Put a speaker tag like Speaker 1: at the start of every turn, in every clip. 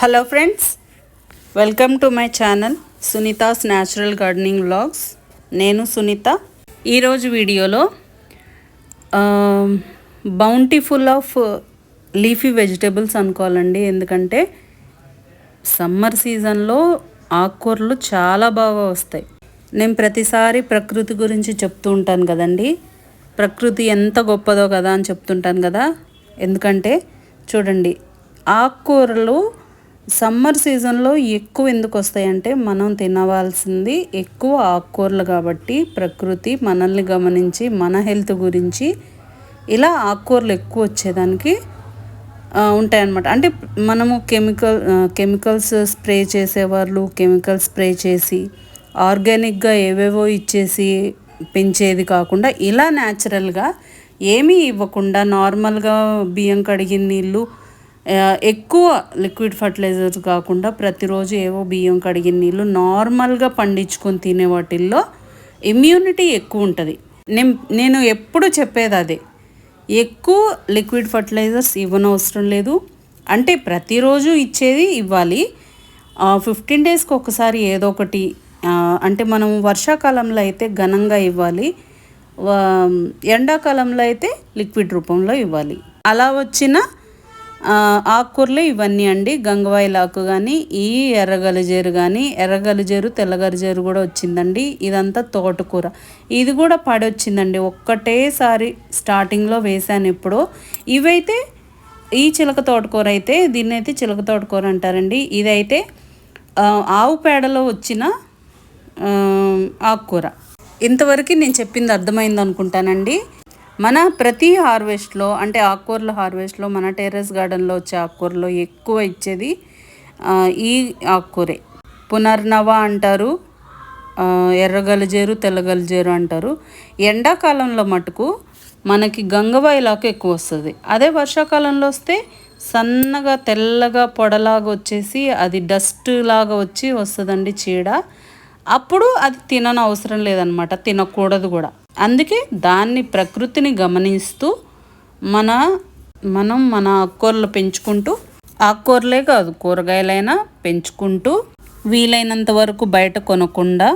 Speaker 1: Hello friends, welcome to my channel Sunita's natural gardening vlogs. నేను సునీత. ఈరోజు వీడియోలో బౌంటీఫుల్ ఆఫ్ లీఫీ వెజిటేబుల్స్ అనుకోవాలండి. ఎందుకంటే సమ్మర్ సీజన్లో ఆకుకూరలు చాలా బాగా వస్తాయి. నేను ప్రతిసారి ప్రకృతి గురించి చెప్తూ ఉంటాను కదండి. ప్రకృతి ఎంత గొప్పదో కదా అని చెప్తుంటాను కదా. ఎందుకంటే చూడండి, ఆకుకూరలు సమ్మర్ సీజన్లో ఎక్కువ ఎందుకు వస్తాయంటే మనం తినవలసింది ఎక్కువ ఆకుకూరలు కాబట్టి ప్రకృతి మనల్ని గమనించి మన హెల్త్ గురించి ఇలా ఆకుకూరలు ఎక్కువ వచ్చేదానికి ఉంటాయన్నమాట. అంటే మనము కెమికల్స్ స్ప్రే చేసేవాళ్ళు కెమికల్స్ స్ప్రే చేసి ఆర్గానిక్గా ఏవేవో ఇచ్చేసి పెంచేది కాకుండా ఇలా న్యాచురల్గా ఏమీ ఇవ్వకుండా నార్మల్గా బియ్యం కడిగిన నీళ్ళు, ఎక్కువ లిక్విడ్ ఫర్టిలైజర్స్ కాకుండా ప్రతిరోజు ఏవో బియ్యం కడిగిన నీళ్ళు నార్మల్గా పండించుకొని తినే వాటిల్లో ఇమ్యూనిటీ ఎక్కువ ఉంటుంది. నేను ఎప్పుడు చెప్పేది అదే, ఎక్కువ లిక్విడ్ ఫర్టిలైజర్స్ ఇవ్వనవసరం లేదు. అంటే ప్రతిరోజు ఇచ్చేది ఇవ్వాలి. 15 డేస్కి ఒకసారి ఏదో ఒకటి, అంటే మనం వర్షాకాలంలో అయితే ఘనంగా ఇవ్వాలి, ఎండాకాలంలో అయితే లిక్విడ్ రూపంలో ఇవ్వాలి. అలా వచ్చిన ఆకుకూరలు ఇవన్నీ అండి. గంగవాయిలాకు కానీ, ఈ ఎర్రగలిజేరు కానీ, ఎర్రగలిజేరు తెల్లగలిజేరు కూడా వచ్చిందండి. ఇదంతా తోటకూర, ఇది కూడా పడొచ్చిందండి. ఒక్కటేసారి స్టార్టింగ్లో వేసాను ఎప్పుడో. ఇవైతే ఈ చిలక తోటకూర అయితే, దీన్ని అయితే చిలక తోటకూర అంటారండి. ఇదైతే ఆవు పేడలో వచ్చిన ఆకుకూర. ఇంతవరకు నేను చెప్పింది అర్థమైంది అనుకుంటానండి. మన ప్రతి హార్వెస్ట్లో, అంటే ఆకుకూరల హార్వెస్ట్లో, మన టెర్రస్ గార్డెన్లో వచ్చే ఆకుకూరలో ఎక్కువ ఇచ్చేది ఈ ఆకుకూరే. పునర్నవ అంటారు, ఎర్రగలిజేరు తెల్లగలిజేరు అంటారు. ఎండాకాలంలో మటుకు మనకి గంగవాయిలాకు ఎక్కువ వస్తుంది. అదే వర్షాకాలంలో వస్తే సన్నగా తెల్లగా పొడలాగా వచ్చేసి అది డస్ట్ లాగా వస్తుందండి, చీడ. అప్పుడు అది తిననవసరం లేదనమాట, తినకూడదు కూడా. అందుకే దాన్ని ప్రకృతిని గమనిస్తూ మనం మన ఆకుకూరలు పెంచుకుంటూ, ఆకుకూరలే కాదు కూరగాయలైనా పెంచుకుంటూ, వీలైనంత వరకు బయట కొనకుండా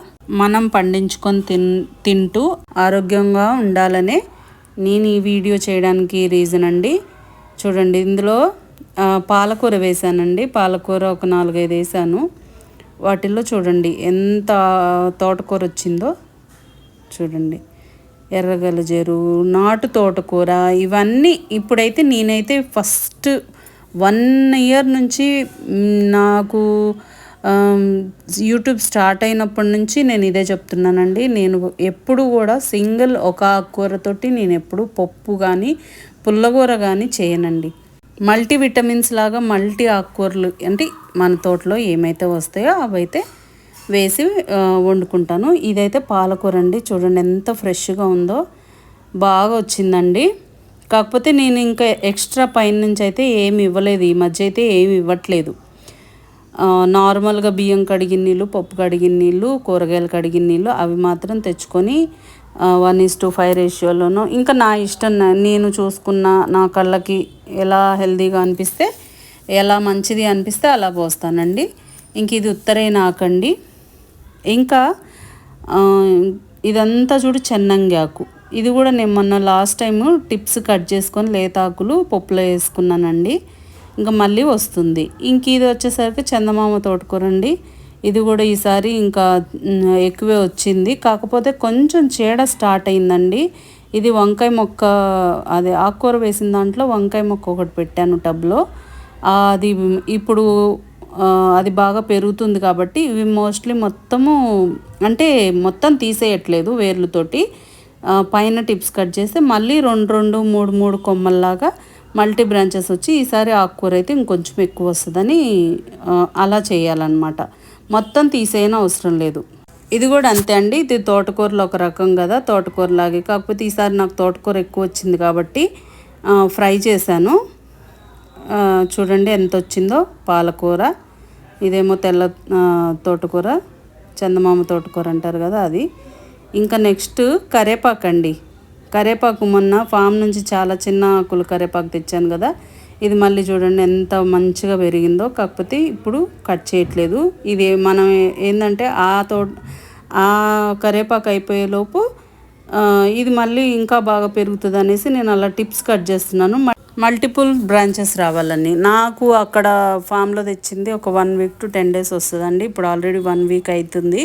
Speaker 1: మనం పండించుకొని తింటూ ఆరోగ్యంగా ఉండాలనే నేను ఈ వీడియో చేయడానికి రీజన్ అండి. చూడండి, ఇందులో పాలకూర వేసానండి. పాలకూర ఒక 4-5 వేసాను. వాటిల్లో చూడండి ఎంత తోటకూర వచ్చిందో చూడండి. ఎర్రగలిజేరు, నాటు తోటకూర, ఇవన్నీ ఇప్పుడైతే నేనైతే ఫస్ట్ 1 ఇయర్ నుంచి, నాకు యూట్యూబ్ స్టార్ట్ అయినప్పటి నుంచి నేను ఇదే చెప్తున్నానండి. నేను ఎప్పుడు కూడా సింగిల్ ఒక ఆకుకూరతోటి నేను ఎప్పుడు పప్పు కానీ పుల్లకూర కానీ చేయనండి. మల్టీ విటమిన్స్ లాగా మల్టీ ఆకుకూరలు, అంటే మన తోటలో ఏమైతే వస్తాయో అవైతే వేసి వండుకుంటాను. ఇదైతే పాలకూర అండి. చూడండి ఎంత ఫ్రెష్గా ఉందో, బాగా వచ్చిందండి. కాకపోతే నేను ఇంకా ఎక్స్ట్రా పైన నుంచి అయితే ఏమి ఇవ్వలేదు. ఈ మధ్య అయితే ఏమి ఇవ్వట్లేదు. నార్మల్గా బియ్యం కడిగిన నీళ్ళు, పప్పు కడిగిన నీళ్ళు, కూరగాయలు కడిగిన నీళ్ళు అవి మాత్రం తెచ్చుకొని 1:5 రేషియోలోనో, ఇంకా నా ఇష్టం, నేను చూసుకున్న నా కళ్ళకి ఎలా హెల్తీగా అనిపిస్తే, ఎలా మంచిది అనిపిస్తే అలా పోస్తానండి. ఇంక ఇది ఉత్తరైన ఆకండి. ఇంకా ఇదంతా చూడు చెన్నంగి ఆకు. ఇది కూడా నేను మొన్న లాస్ట్ టైం టిప్స్ కట్ చేసుకొని లేతాకులు పప్పులో వేసుకున్నానండి. ఇంకా మళ్ళీ వస్తుంది. ఇంక ఇది వచ్చేసరికి చందమామ తోటకూర అండి. ఇది కూడా ఈసారి ఇంకా ఎక్కువే వచ్చింది. కాకపోతే కొంచెం చీడ స్టార్ట్ అయిందండి. ఇది వంకాయ మొక్క, అదే ఆకుకూర వేసిన దాంట్లో వంకాయ మొక్క ఒకటి పెట్టాను టబ్లో. అది ఇప్పుడు అది బాగా పెరుగుతుంది కాబట్టి ఇవి మోస్ట్లీ మొత్తము, అంటే మొత్తం తీసేయట్లేదు వేర్లతోటి, పైన టిప్స్ కట్ చేస్తే మళ్ళీ 2-2, 3-3 కొమ్మల్లాగా మల్టీ బ్రాంచెస్ వచ్చి ఈసారి ఆకుకూర అయితే ఇంకొంచెం ఎక్కువ వస్తుందని అలా చేయాలన్నమాట. మొత్తం తీసేయని అవసరం లేదు. ఇది కూడా అంతే అండి. ఇది తోటకూరలో ఒక రకం కదా, తోటకూరలాగే. కాకపోతే ఈసారి నాకు తోటకూర ఎక్కువ వచ్చింది కాబట్టి ఫ్రై చేశాను. చూడండి ఎంత వచ్చిందో పాలకూర. ఇదేమో తెల్ల తోటకూర, చందమామ తోటకూర అంటారు కదా అది. ఇంకా నెక్స్ట్ కరేపాకు అండి. కరేపాకు మొన్న ఫామ్ నుంచి చాలా చిన్న ఆకులు కరేపాకు తెచ్చాను కదా, ఇది మళ్ళీ చూడండి ఎంత మంచిగా పెరిగిందో. కాకపోతే ఇప్పుడు కట్ చేయట్లేదు. ఇది మనం ఏంటంటే ఆ కరివేపాకు అయిపోయేలోపు ఇది మళ్ళీ ఇంకా బాగా పెరుగుతుంది అనేసి నేను అలా టిప్స్ కట్ చేస్తున్నాను. మల్టిపుల్ బ్రాంచెస్ రావాలని. నాకు అక్కడ ఫామ్లో తెచ్చింది ఒక 1 వీక్ to 10 days వస్తుందండి. ఇప్పుడు ఆల్రెడీ 1 వీక్ అవుతుంది.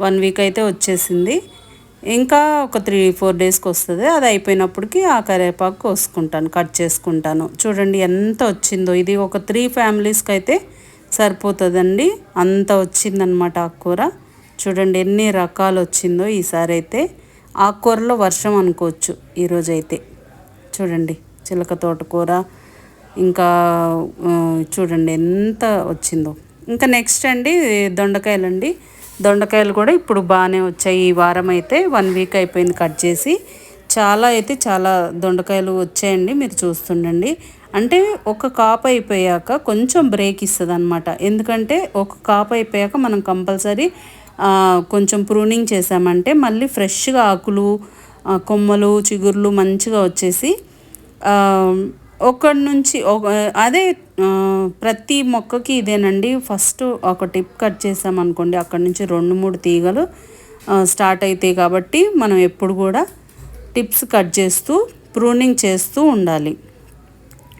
Speaker 1: 1 వీక్ అయితే వచ్చేసింది. ఇంకా ఒక 3-4 డేస్కి వస్తుంది. అది అయిపోయినప్పటికీ ఆ కరివేపాకు కోసుకుంటాను, కట్ చేసుకుంటాను. చూడండి ఎంత వచ్చిందో. ఇది ఒక 3 ఫ్యామిలీస్కి అయితే సరిపోతుందండి. అంత వచ్చిందనమాట ఆకుకూర. చూడండి ఎన్ని రకాలు వచ్చిందో ఈసారి అయితే. ఆకుకూరలో వర్షం అనుకోవచ్చు ఈరోజైతే. చూడండి చిలక తోటకూర, ఇంకా చూడండి ఎంత వచ్చిందో. ఇంకా నెక్స్ట్ అండి దొండకాయలండి. దొండకాయలు కూడా ఇప్పుడు బాగానే వచ్చాయి. ఈ వారం అయితే 1 వీక్ అయిపోయింది కట్ చేసి. చాలా దొండకాయలు వచ్చాయండి. మీరు చూస్తుండండి. అంటే ఒక కాపు అయిపోయాక కొంచెం బ్రేక్ ఇస్తుంది అనమాట. ఎందుకంటే ఒక కాపు అయిపోయాక మనం కంపల్సరీ కొంచెం ప్రూనింగ్ చేసామంటే మళ్ళీ ఫ్రెష్గా ఆకులు, కొమ్మలు, చిగుర్లు మంచిగా వచ్చేసి ఒకటి నుంచి అదే ప్రతి మొక్కకి ఇదేనండి. ఫస్ట్ ఒక టిప్ కట్ చేసామనుకోండి, అక్కడి నుంచి 2-3 తీగలు స్టార్ట్ అవుతాయి. కాబట్టి మనం ఎప్పుడు కూడా టిప్స్ కట్ చేస్తూ ప్రూనింగ్ చేస్తూ ఉండాలి.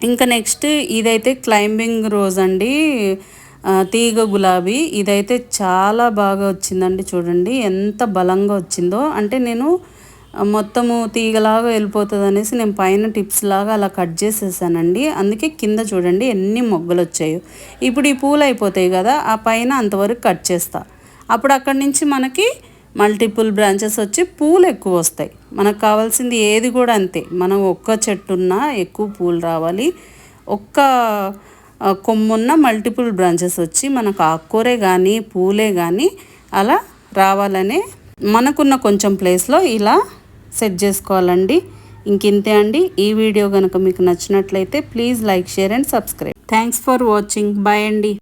Speaker 1: ఇంకా నెక్స్ట్ ఇదైతే క్లైంబింగ్ రోజ్ అండి, తీగ గులాబీ. ఇదైతే చాలా బాగా వచ్చిందండి. చూడండి ఎంత బలంగా వచ్చిందో. అంటే నేను మొత్తము తీగలాగా వెళ్ళిపోతుంది అనేసి నేను పైన టిప్స్ లాగా అలా కట్ చేసేసానండి. అందుకే కింద చూడండి ఎన్ని మొగ్గలు వచ్చాయో. ఇప్పుడు ఈ పూలు అయిపోతాయి కదా, ఆ పైన అంతవరకు కట్ చేస్తా. అప్పుడు అక్కడి నుంచి మనకి మల్టిపుల్ బ్రాంచెస్ వచ్చి పూలు ఎక్కువ వస్తాయి. మనకు కావాల్సింది ఏది కూడా అంతే. మనం ఒక్క చెట్టున్నా ఎక్కువ పూలు రావాలి, ఒక్క కొమ్మున్న మల్టిపుల్ బ్రాంచెస్ వచ్చి మనకు ఆకుకూరే కానీ పూలే కానీ అలా రావాలనే మనకున్న కొంచెం ప్లేస్లో ఇలా సెట్ చేసుకోవాలండి. ఇంకింతే అండి. ఈ వీడియో కనుక మీకు నచ్చినట్లయితే please like, share and subscribe. Thanks for watching. Bye అండి.